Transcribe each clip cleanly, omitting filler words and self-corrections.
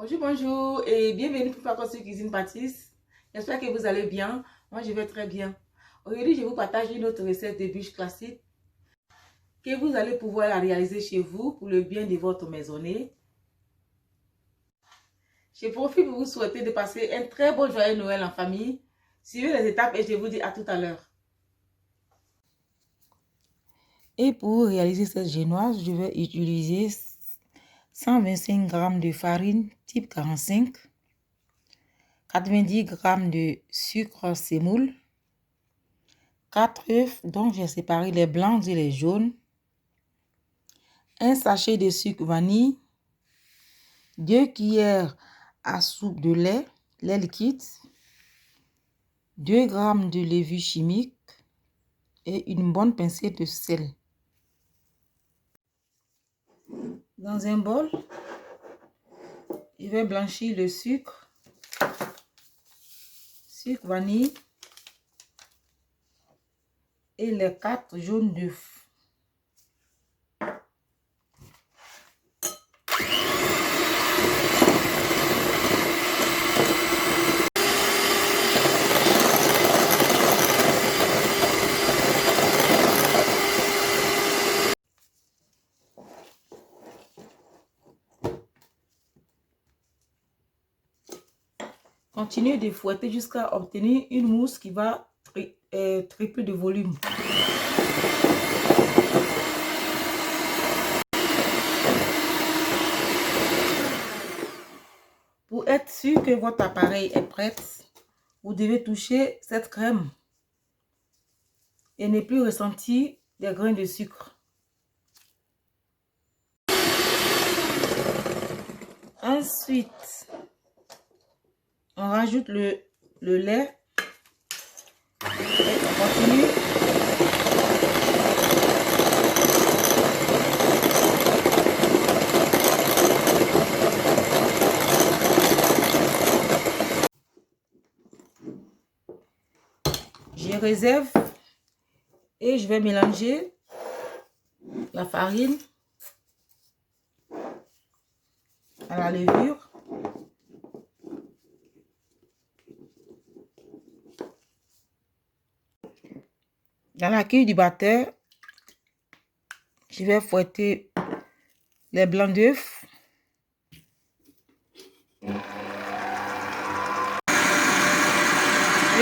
Bonjour, bonjour et bienvenue pour Papa sur Cuisine Pâtisse. J'espère que vous allez bien. Moi, je vais très bien. Aujourd'hui, je vous partage une autre recette de bûche classique que vous allez pouvoir la réaliser chez vous pour le bien de votre maisonnée. Je profite pour vous souhaiter de passer un très bon joyeux Noël en famille. Suivez les étapes et je vous dis à tout à l'heure. Et pour réaliser cette génoise, je vais utiliser 125 g de farine type 45, 90 g de sucre sémoule, 4 œufs dont j'ai séparé les blancs et les jaunes, un sachet de sucre vanille, 2 cuillères à soupe de lait liquide, 2 g de levure chimique et une bonne pincée de sel. Dans un bol, je vais blanchir le sucre vanille et les 4 jaunes d'œufs. Continuez de fouetter jusqu'à obtenir une mousse qui va tripler de volume. Pour être sûr que votre appareil est prêt, vous devez toucher cette crème et ne plus ressentir des grains de sucre. Ensuite, on rajoute le lait et on continue. Je réserve et je vais mélanger la farine à la levure. Dans la cuve du batteur, je vais fouetter les blancs d'œufs. Je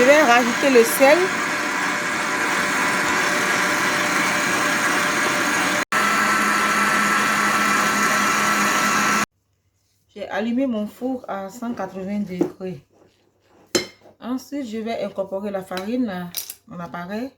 vais rajouter le sel. J'ai allumé mon four à 180 degrés. Ensuite, je vais incorporer la farine à mon appareil.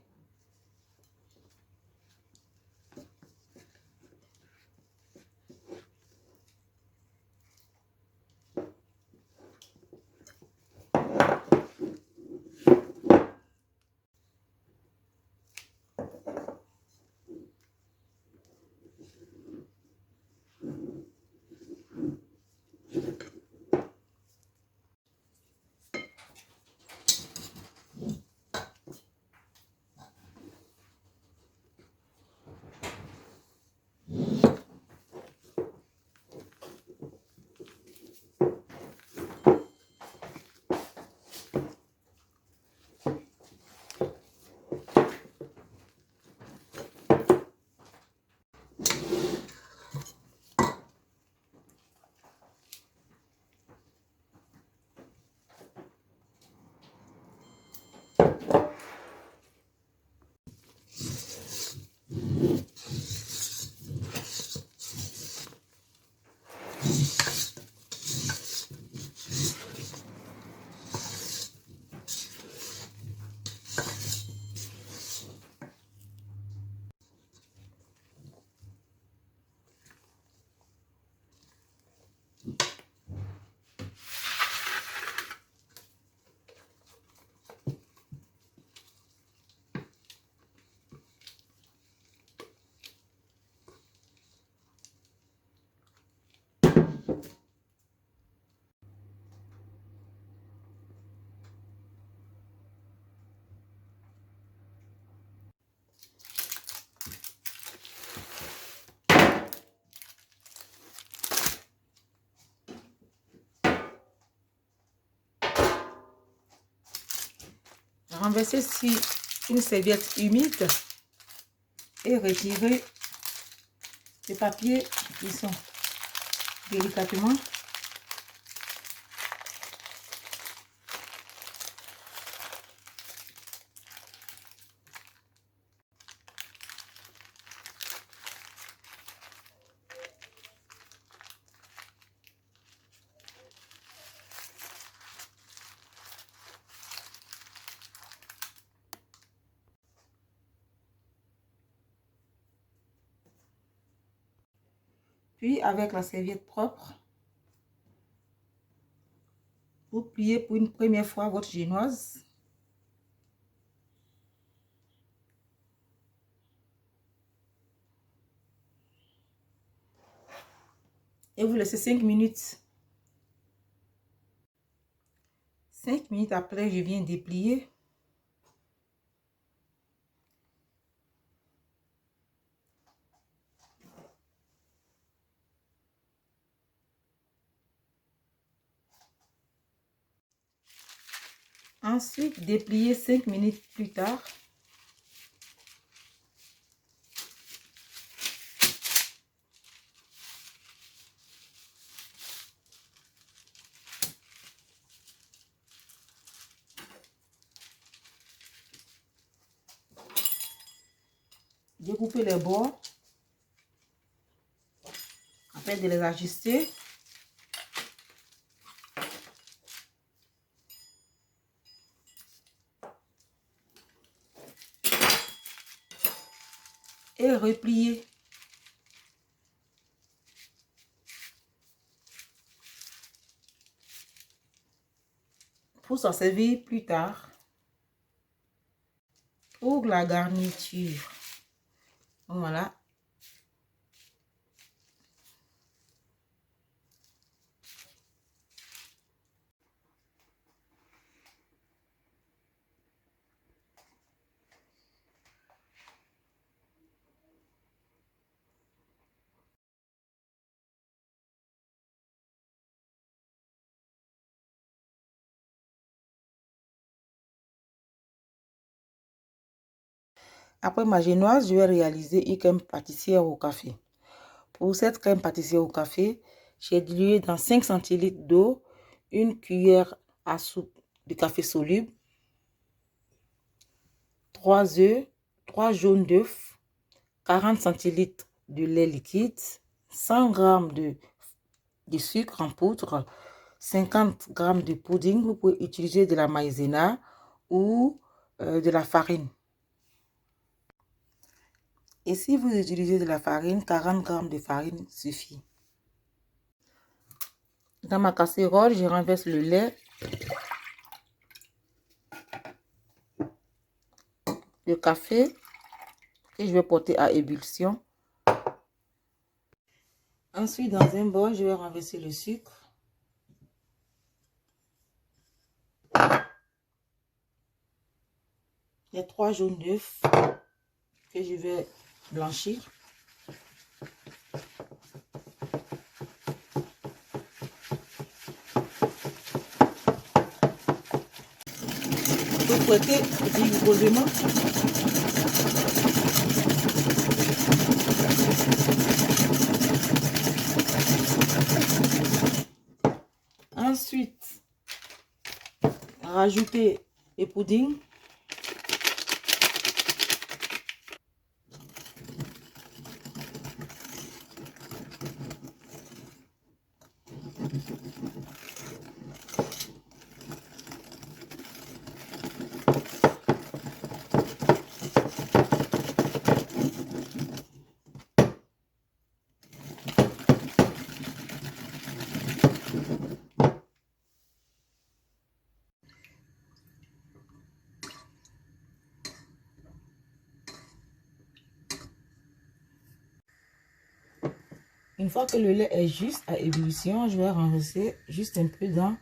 Renverser sur une serviette humide et retirer le papier de cuisson délicatement. Puis, avec la serviette propre, vous pliez pour une première fois votre génoise. Et vous laissez 5 minutes. 5 minutes après, je viens déplier. Ensuite, déplier 5 minutes plus tard. Découper les bords afin de les ajuster. Et replier. Pour s'en servir plus tard. Pour la garniture. Voilà. Après ma génoise, je vais réaliser une crème pâtissière au café. Pour cette crème pâtissière au café, j'ai dilué dans 5 centilitres d'eau une cuillère à soupe de café soluble, 3 œufs, 3 jaunes d'œufs, 40 centilitres de lait liquide, 100 g de sucre en poudre, 50 g de pudding. Vous pouvez utiliser de la maïzena ou de la farine. Et si vous utilisez de la farine, 40 g de farine suffit. Dans ma casserole, je renverse le lait, le café que je vais porter à ébullition. Ensuite, dans un bol, je vais renverser le sucre. Les 3 jaunes d'œufs que je vais blanchir. Vous fouettez vigoureusement. Ensuite, rajoutez le pudding. Une fois que le lait est juste à ébullition, je vais renverser juste un peu dans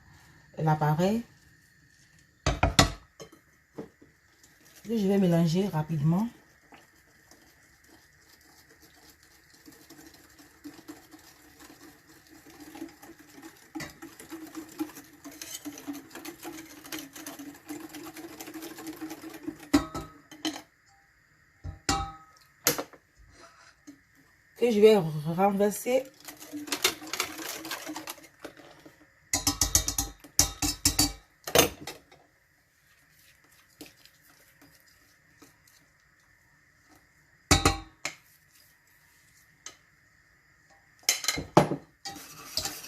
l'appareil. Je vais mélanger rapidement. que je vais renverser.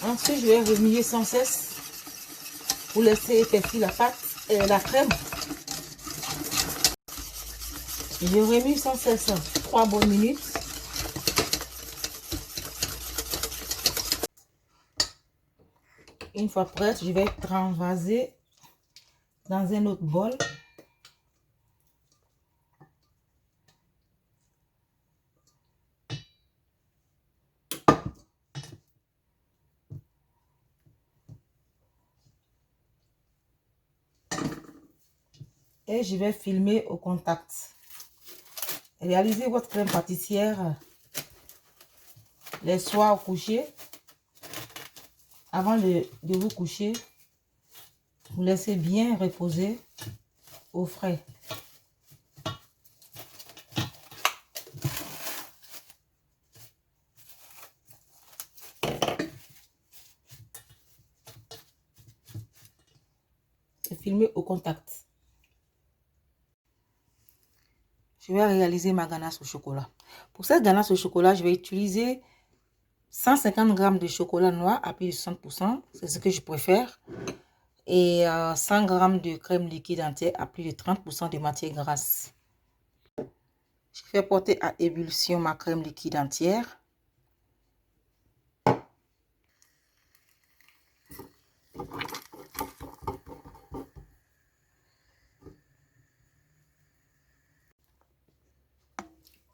Ensuite, je vais remuer sans cesse pour laisser épaissir la pâte et la crème. Je remue sans cesse 3 bonnes minutes. Une fois prête, je vais renvaser dans un autre bol. Et je vais filmer au contact. Réalisez votre crème pâtissière les soirs au coucher. Avant de vous coucher, vous laissez bien reposer au frais. C'est filmé au contact. Je vais réaliser ma ganache au chocolat. Pour cette ganache au chocolat, je vais utiliser 150 g de chocolat noir à plus de 60%. C'est ce que je préfère. Et 100 g de crème liquide entière à plus de 30% de matière grasse. Je vais porter à ébullition ma crème liquide entière.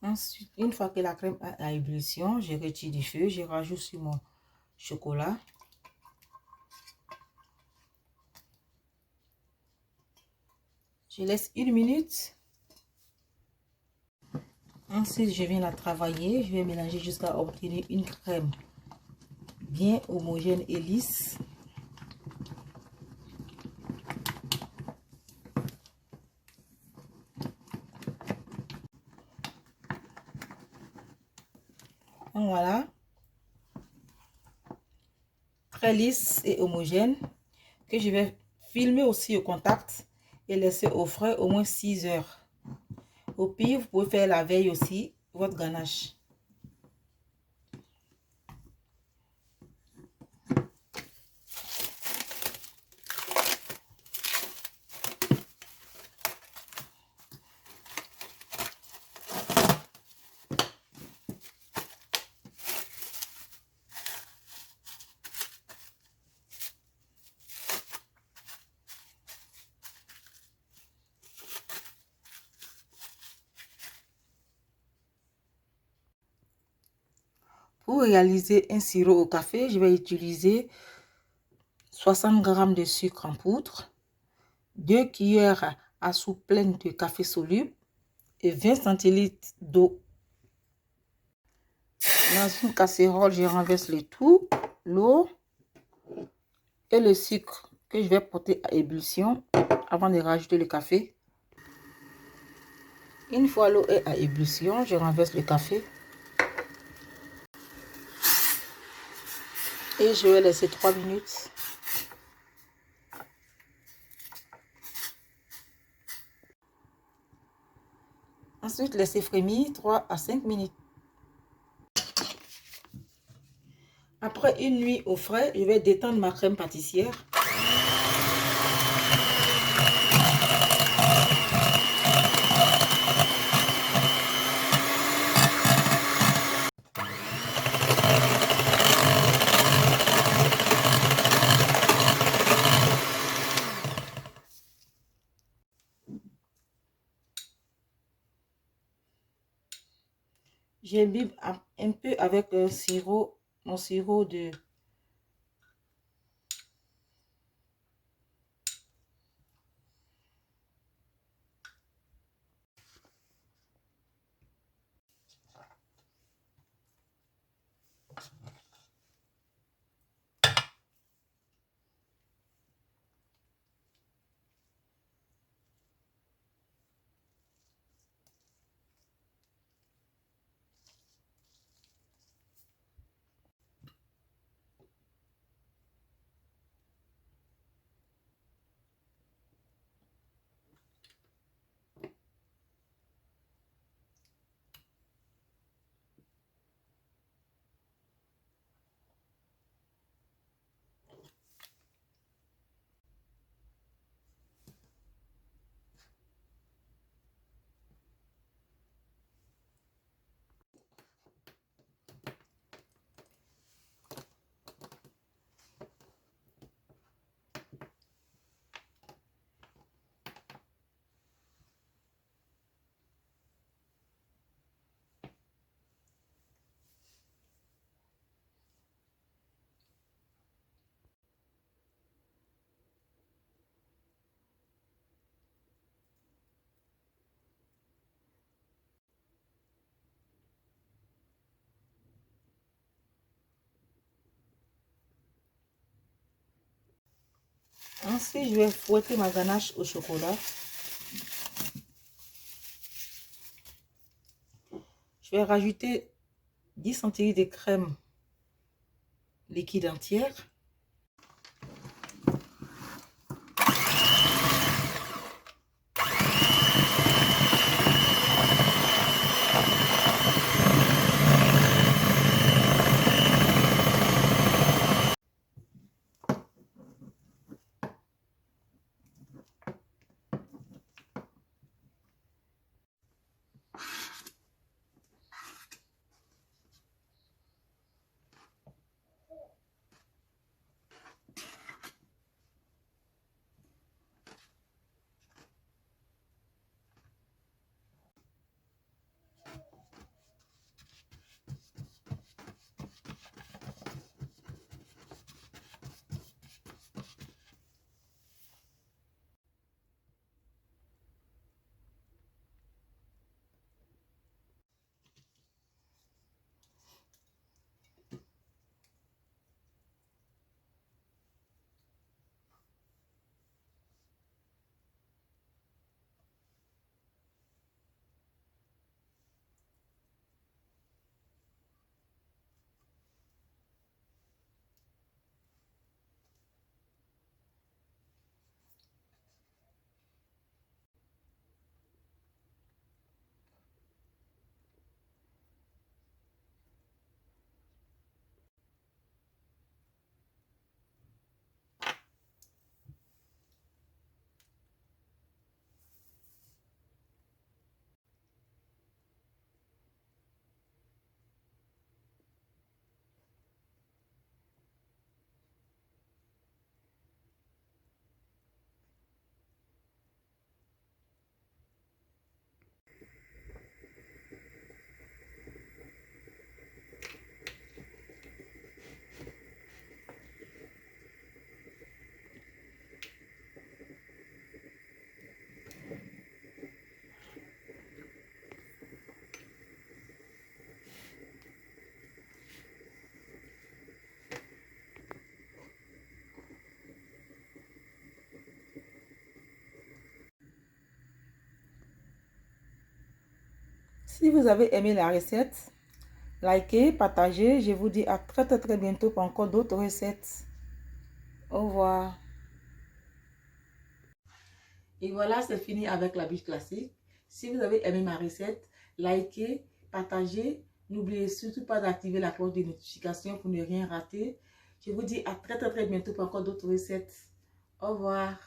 Ensuite, une fois que la crème est à ébullition, je retire du feu, je rajoute sur mon chocolat. Je laisse 1 minute. Ensuite, je viens la travailler. Je vais mélanger jusqu'à obtenir une crème bien homogène et lisse. Donc voilà. Très lisse et homogène. Que je vais filmer aussi au contact et laisser au frais au moins 6 heures. Au pire, vous pouvez faire la veille aussi votre ganache. Pour réaliser un sirop au café, je vais utiliser 60 g de sucre en poudre, 2 cuillères à soupe pleines de café soluble et 20 centilitres d'eau. Dans une casserole, je renverse le tout, l'eau et le sucre que je vais porter à ébullition avant de rajouter le café. Une fois l'eau est à ébullition, je renverse le café et je vais laisser 3 minutes. Ensuite, laisser frémir 3 à 5 minutes. Après une nuit au frais, je vais détendre ma crème pâtissière. J'imbibe un peu avec mon sirop de Ensuite, je vais fouetter ma ganache au chocolat. Je vais rajouter 10 centilitres de crème liquide entière. Si vous avez aimé la recette, likez, partagez. Je vous dis à très bientôt pour encore d'autres recettes. Au revoir. Et voilà, c'est fini avec la bûche classique. Si vous avez aimé ma recette, likez, partagez. N'oubliez surtout pas d'activer la cloche de notification pour ne rien rater. Je vous dis à très bientôt pour encore d'autres recettes. Au revoir.